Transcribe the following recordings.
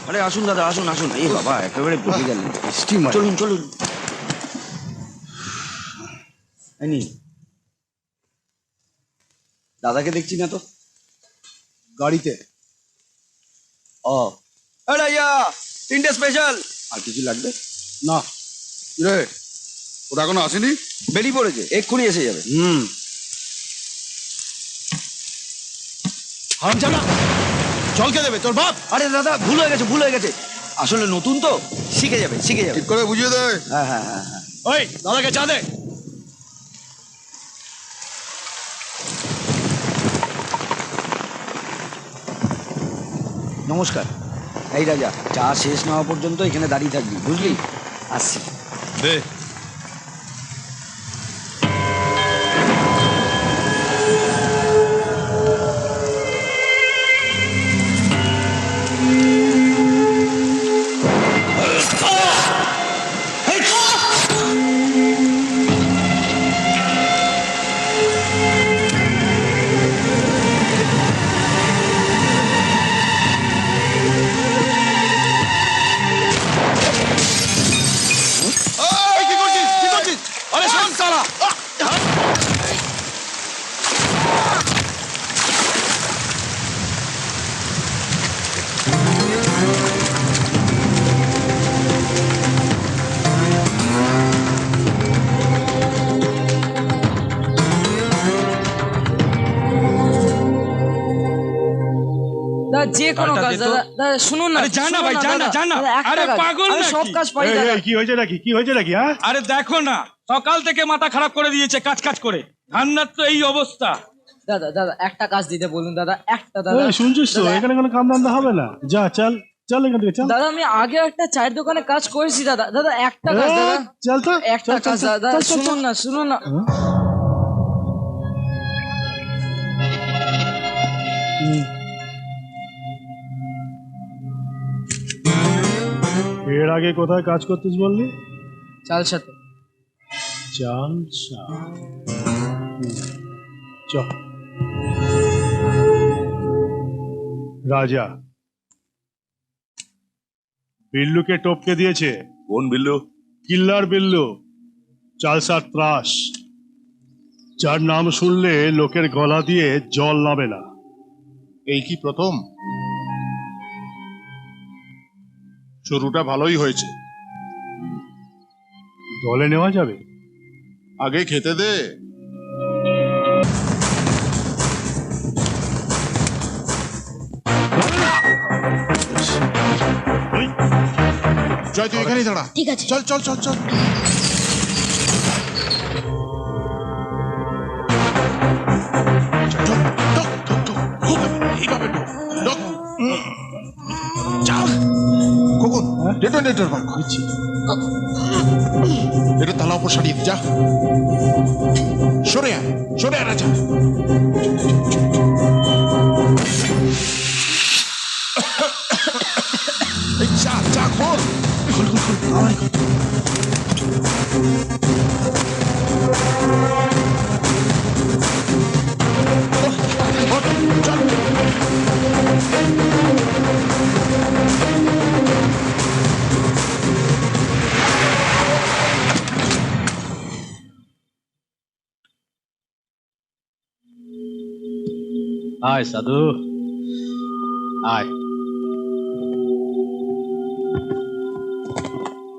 আরে আসুন দাদা, আসুন আসুন। এই বাবা একেবারে বসে গেলেন। চলুন চলুন। দাদাকে দেখছি না তো। গাড়িতে। ও ইয়া 3টে স্পেশাল। আর কিছু লাগবে না? রে ওটা এখনো আসেনি? বেরিয়ে পড়েছে, এক্ষুনি এসে যাবে। হারামজাদা, জল কে দেবে তোর বাপ? আরে দাদা ভুল হয়ে গেছে। আসলে নতুন তো, শিখে যাবে। ঠিক করে বুঝিয়ে দে। হ্যাঁ। ওই দাদাকে চা দে। নমস্কার। এই রাজা, চা শেষ না হওয়া পর্যন্ত এখানে দাঁড়িয়ে থাকবি, বুঝলি? আসছি। দে। যে কোনো কাজ দাদা শুনুন না। জানা ভাই, জানা। আরে পাগল আমি সব কাজ পারি দাদা। কি হয়েছে নাকি? হ্যাঁ, আরে দেখো না, সকাল থেকে মাথা খারাপ করে দিয়েছে কাজ করে। ধান্নার তো এই অবস্থা। দাদা একটা কাজ দিতে বলুন দাদা, একটা দাদা। শুনছিস তো, এখানে কোনো কাম ধান্দা হবে না। যা চল এখান থেকে চল। দাদা আমি আগে একটা চায়ের দোকানে কাজ করেছি দাদা একটা কাজ দাদা। চল তো, একটা কাজ দাদা, শুনুন না। এর আগে কোথায় কাজ করতিস বললি? চাল সাথে। চল রাজা বিল্লুকে টপকে দিয়েছে। কোন বিল্লু? কিল্লার বিল্লু, চালসার ত্রাস, যার নাম শুনলে লোকের গলা দিয়ে জল নামে না। এই কি প্রথম? শুরুটা ভালোই হয়েছে। দলে নেওয়া যাবে? আগে খেতে দে। জয়, তুই এখানেই দাঁড়া। ঠিক আছে। চল। এইভাবে ঢোক। খোকন, ডেটোনেটর বার কর। এটা তালা উপর সারিয়ে দে, যা। সরে আয় রাজা। এই চা খোল। আয় সাধু, আয়।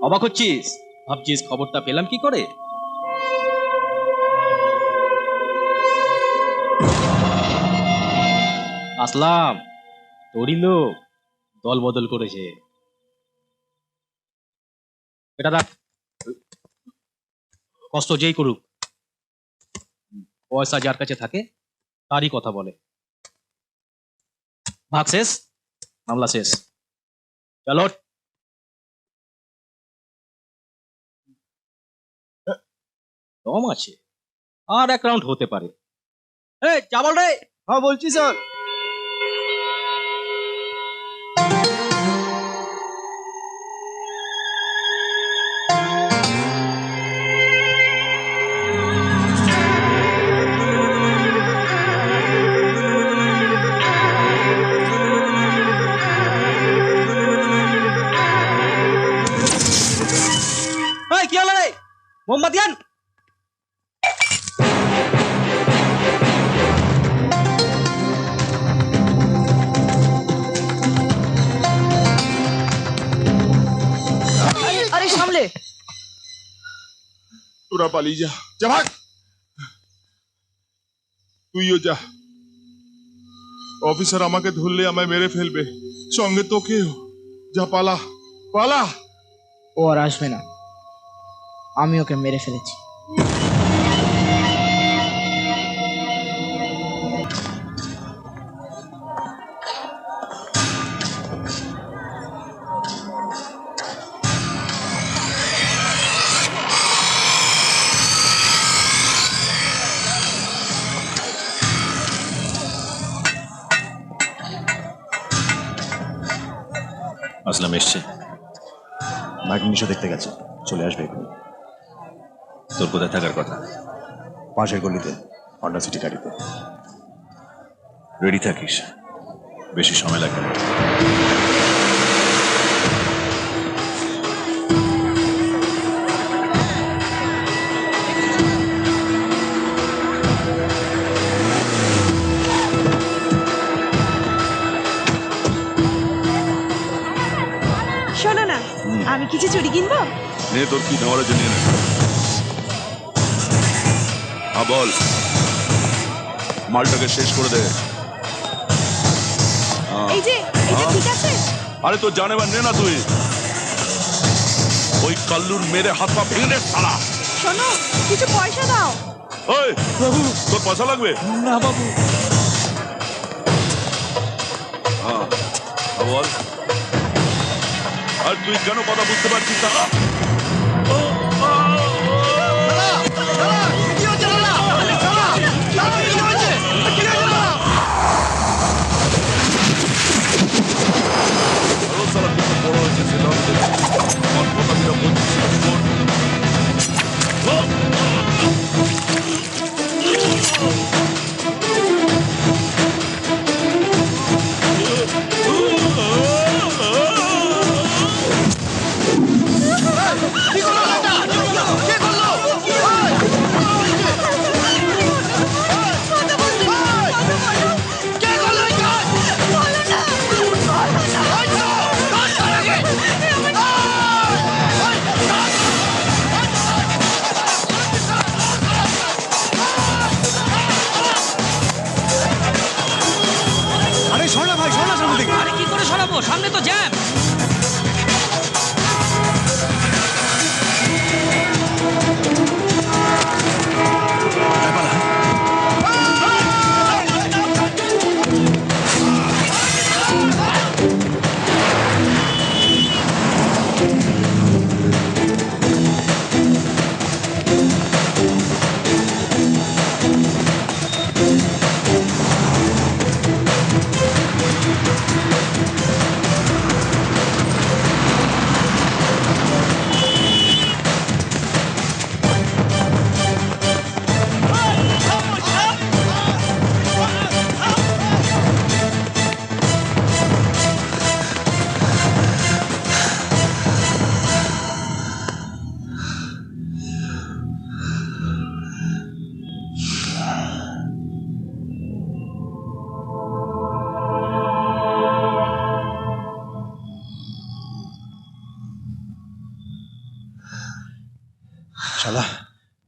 অবাক হচ্ছিস? ভাবছিস খবরটা পেলাম কি করে? আসলাম, তোরই লোক দল বদল করেছে। এটা দেখ, কষ্ট যেই করুক, পয়সা যার কাছে থাকে তারই কথা বলে। ভাগ শেষ, মামলা শেষ। চলো। দম আছে, আর এক রাউন্ড হতে পারে। এই যা বল রে। হ্যাঁ বলছি স্যার। মোমবাতি আন। আরে সামলে। তোরা পালিয়ে যা, যা ভাগ। তুইও যা। অফিসার আমাকে ধরলে আমায় মেরে ফেলবে, সঙ্গে তোকেও। যা, পালা পালা। ও আর আসবে না, আমি ওকে মেরে ফেলেছি। আসলাম এসছে, নাগিনীশো দেখতে গেছে, চলে আসবে এখনই। তোর কোথায় থাকার কথা? পাশের গলিতে, হন্ডা সিটি গাড়িতে। রেডি থাকিস, বেশি সময় লাগবে না। শোনো না, আমি কিছু চুড়ি কিনবো। নে, তোর কি নেওয়ার জন্য নে। হ্যাঁ বল, মালটাকে শেষ করে দে। এই যে, এটা ঠিক আছে? আরে তো জানে নে না তুই, ওই কাল্লুর মেরে হাত পা ভেঙে দে সালা। শোনো, কিছু পয়সা দাও। ওই বাবু, তোর পয়সা লাগবে? না বাবু। হ্যাঁ বল। আর তুই কেন কথা বুঝতে পারছিস না? বড় হয়েছে সেটা হচ্ছে আমার কথা যেটা বলছিস শোন। আরে কি করে সরাবো, সামনে তো জ্যাম। শালা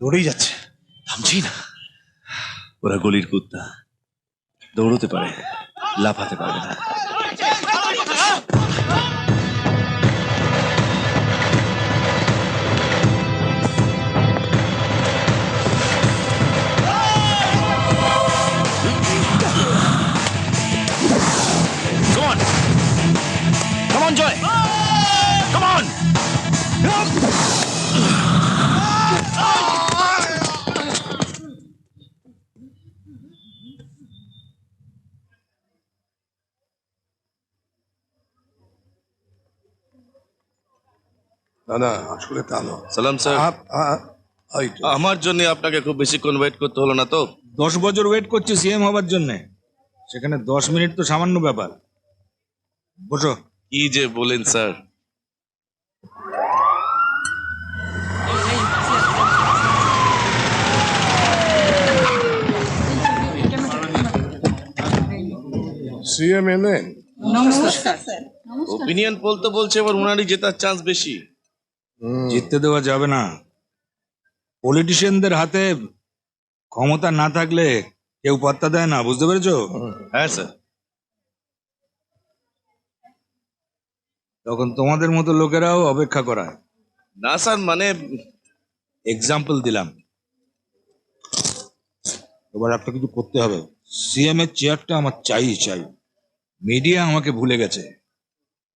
দৌড়েই যাচ্ছে, থামছি না। ওরা গলির কুত্তা, দৌড়তে পারে, লাফাতে পারবে না। Come on, Joy! Come on! না না, আসলে তা নয়। সালাম স্যার, এই তো। আমার জন্য আপনাকে খুব বেশিক্ষণ ওয়েট করতে হলো না তো? 10 বছর ওয়েট করছি সিএম হবার জন্য, সেখানে 10 মিনিট তো সামান্য ব্যাপার। বসো। কি যে বলেন স্যার। সিএম এলেন। নমস্কার স্যার। ওপিনিয়ন পোল তো বলছে এবার উনারই জেতার চান্স বেশি। জিততে দেওয়া যাবে না। পলিটিশিয়ানদের হাতে ক্ষমতা না থাকলে কেউ পাত্তা দেয় না, বুঝতে পেরেছো? হ্যাঁ স্যার। তখন তোমাদের মতো লোকেরাও অপেক্ষা করায়। না স্যার, মানে এক্সাম্পল দিলাম। এবার একটা কিছু করতে হবে। সিএম এর চেয়ারটা আমার চাই চাই। মিডিয়া আমাকে ভুলে গেছে,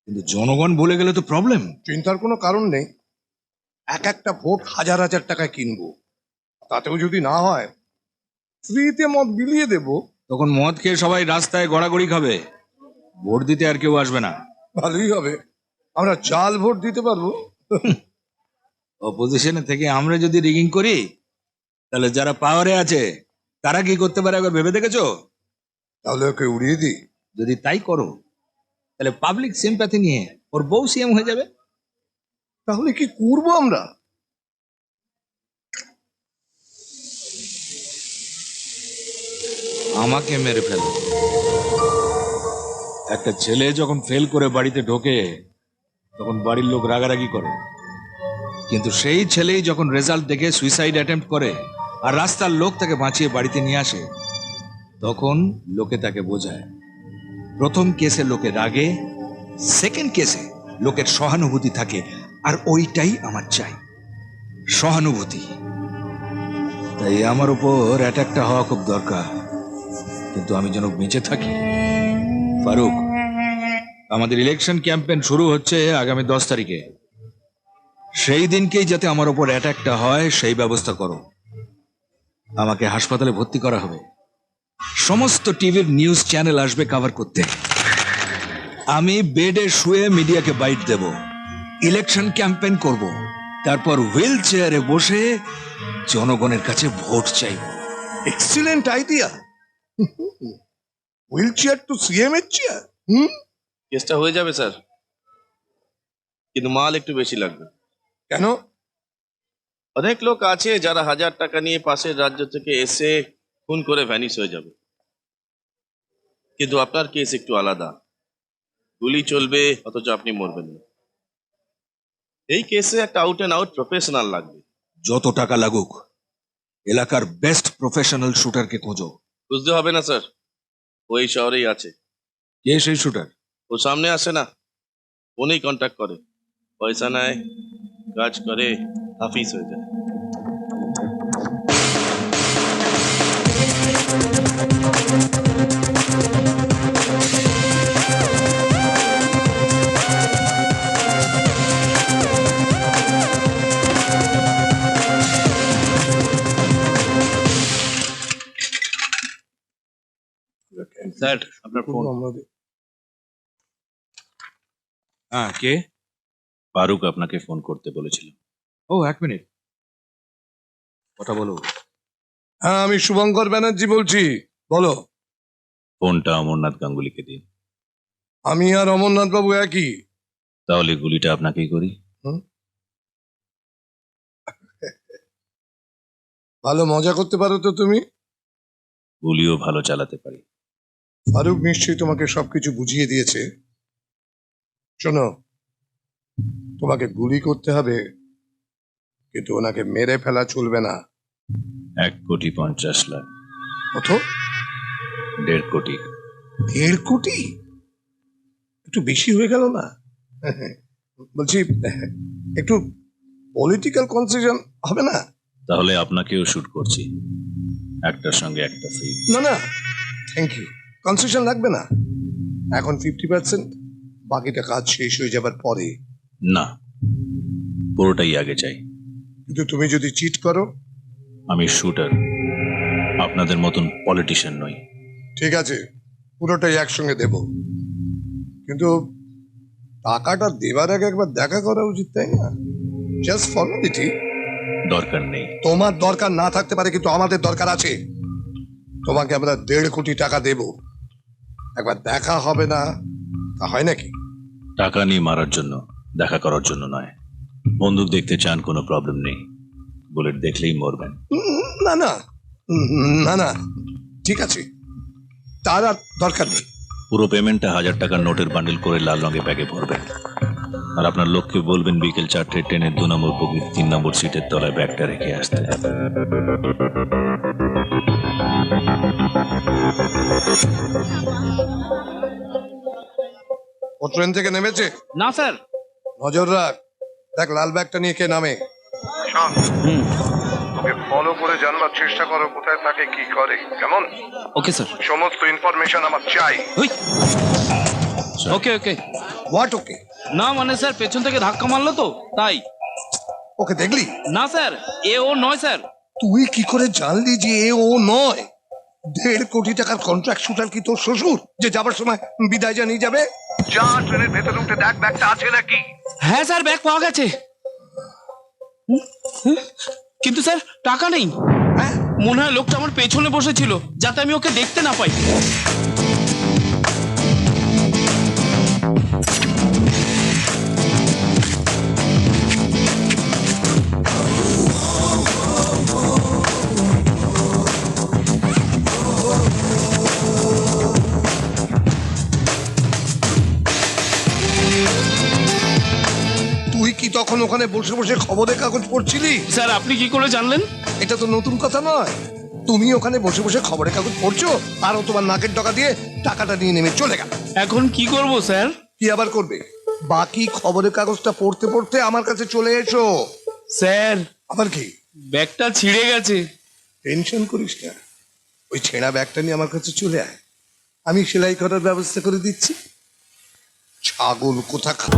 কিন্তু জনগণ ভুলে গেলে তো প্রবলেম। চিন্তার কোনো কারণ নেই, এক একটা ভোট হাজার হাজার টাকায় কিনবো, তাতেও যদি না হয় ফ্রিতে মদ বিলিয়ে দেবো। তখন মদ খেয়ে সবাই রাস্তায় গড়াগড়ি খাবে, ভোট দিতে আর কেউ আসবে না। ভালোই হবে, আমরা জাল ভোট দিতে পারবো। অপোজিশনে থেকে আমরা যদি রিগিং করি, তাহলে যারা পাওয়ারে আছে তারা কি করতে পারে একবার ভেবে দেখেছো? তাহলে ওকে উড়িয়ে দিই। যদি তাই করো, তাহলে পাবলিক সিম্প্যাথি নিয়ে ওর বউ সিএম হয়ে যাবে। তাহলে কি করবো আমরা? আমাকে মেরে ফেলো। একটা ছেলে যখন ফেল করে বাড়িতে ঢোকে, তখন বাড়ির লোক রাগারাগি করে, কিন্তু সেই ছেলেই যখন রেজাল্ট দেখে সুইসাইড অ্যাটেম্প্ট করে আর রাস্তার লোক তাকে বাঁচিয়ে বাড়িতে নিয়ে আসে, তখন লোকে তাকে বোঝায়। প্রথম কেসে লোকে রাগে, সেকেন্ড কেসে লোকের সহানুভূতি থাকে, আর ওইটাই আমার চাই, সহানুভূতি। তাই আমার উপর অ্যাটাকটা হওয়া খুব দরকার, কিন্তু আমি যেন বেঁচে থাকি। ফারুক, আমাদের ইলেকশন ক্যাম্পেইন শুরু হচ্ছে আগামী 10 তারিখে। সেই দিনকেই যাতে আমার উপর অ্যাটাকটা হয় সেই ব্যবস্থা করো। আমাকে হাসপাতালে ভর্তি করা হবে, সমস্ত টিভির নিউজ চ্যানেল আসবে কভার করতে। আমি বেডে শুয়ে মিডিয়াকে বাইট দেব, ইলেকশন ক্যাম্পেইন করব, তারপর হুইল চেয়ারে বসে জনগণের কাছে ভোট চাইব। Excellent idea. Wheelchair to CM এর চেয়ার। কেসটা হয়ে যাবে স্যার, কিন্তু মাল একটু বেশি লাগবে। কেন? অনেক লোক আছে যারা 1000 টাকা নিয়ে পাশের রাজ্য থেকে এসে খুন করে ভ্যানিশ হয়ে যাবে, কিন্তু আপনার কেস একটু আলাদা। গুলি চলবে অথচ আপনি মরবেন না। এই কেসে একটা আউট অ্যান্ড আউট প্রফেশনাল লাগবে। যত টাকা লাগুক, এলাকার বেস্ট প্রফেশনাল শুটারকে খোঁজো। বুঝতে হবে না স্যার, ওই শহরেই আছে। কে সেই শুটার? ও সামনে আসে না, উনিই কন্ট্যাক্ট করে, পয়সা নেয়, কাজ করে, হাফিজ হয়ে যায়। স্যার আপনার ফোন। হ্যাঁ, কে? ফারুক আপনাকে ফোন করতে বলেছিল। ও, 1 মিনিট, কথা বলো। হ্যাঁ, আমি শুভঙ্কর ব্যানার্জি বলছি, বলো। ফোনটা অমরনাথ গাঙ্গুলিকে দিন। আমি আর অমরনাথ বাবু একই। তাহলে গুলিটা আপনাকেই করি। ভালো মজা করতে পারো তো তুমি। গুলিও ভালো চালাতে পারি। ফারুক নিশ্চয়ই তোমাকে সবকিছু বুঝিয়ে দিয়েছে। শোনো, তোমাকে গুলি করতে হবে, কিন্তু ওনাকে মেরে ফেলা চলবে না। 1,50,00,000। কত? 1.5 কোটি। 1.5 কোটি? একটু বেশি হয়ে গেল না? বলছি, একটু পলিটিক্যাল কনসিশন হবে না? তাহলে আপনাকেও শুট করছি, একটার সঙ্গে একটা ফ্রি। না না, থ্যাংক ইউ, কনসেশন লাগবে না। এখন 50%, বাকিটা কাজ শেষ হয়ে যাবার পরে। না, পুরোটাই আগে চাই। কিন্তু তুমি যদি চিট করো? আমি শুটার, আপনাদের মতন পলিটিশিয়ান নই। ঠিক আছে, পুরোটাই একসঙ্গে দেব, কিন্তু টাকাটা দেবার আগে একবার দেখা করা উচিত, তাই না? Just formality. দরকার নেই। তোমার দরকার না থাকতে পারে, কিন্তু আমাদের দরকার আছে। তোমাকে আমরা 1.5 কোটি টাকা দেব, একবার দেখা হবে না? তা হয় নাকি? টাকা নিয়ে মারার জন্য, দেখা করার জন্য নয়। বন্দুক দেখতে চান, কোনো প্রবলেম নেই, বুলেট দেখলেই মরবেন। না না না না, ঠিক আছে, তার আর দরকার নেই। পুরো পেমেন্টটা 1000 টাকার নোটের বান্ডিল করে লাল রঙের ব্যাগে ভরবেন। আর আপনার লোককে বলবেন বিকেল 4টে ট্রেনের 2 নম্বর বগির 3 নম্বর সিটের তলায় ব্যাগটা রেখে আসতে। ও ট্রেন থেকে নেমেছে? না স্যার। নজর রাখ, দেখ লাল ব্যাগটা নিয়ে কে নামে। তোকে ফলো করে জানবার চেষ্টা করো কোথায় থাকে কি করে, কেমন? Okay sir. সমস্ত ইনফরমেশন আমার চাই। Okay okay. What okay? না মানে স্যার পেছন থেকে ধাক্কা মারলো তো তাই। ওকে দেখলি? না স্যার, এ ও নয় স্যার। তুই কি করে জানলি যে এ ও নয়? 1.5 কোটি টাকার কন্ট্রাক্ট শুটার কি তোর শ্বশুর যে যাবার সময় বিদায় জানিয়ে যাবে? যা ট্রেনের ভেতরে উঠে দেখ ব্যাগটা আছে নাকি। হ্যাঁ স্যার, ব্যাগ পাওয়া গেছে, কিন্তু স্যার টাকা নেই। হ্যাঁ? মনে হয় লোকটা আমার পেছনে বসেছিল যাতে আমি ওকে দেখতে না পাই। তুই কি তখন ওখানে বসে বসে খবরের কাগজ পড়ছিলি? স্যার আপনি কি করে জানলেন? এটা তো নতুন কথা নয়। তুমি ওখানে বসে বসে খবরের কাগজ পড়ছো আর ও তোমার নাকের ডগা দিয়ে টাকাটা নিয়ে নেমে চলে গেল। এখন কি করব স্যার? কি আবার করবে? বাকি খবরের কাগজটা পড়তে পড়তে আমার কাছে চলে এসো। স্যার আবার কি? ব্যাগটা ছিঁড়ে গেছে। টেনশন করিস না, ওই ছেঁড়া ব্যাগটা নিয়ে আমার কাছে চলে আয়, আমি সেলাই করার ব্যবস্থা করে দিচ্ছি। ছাগল কোথাকার।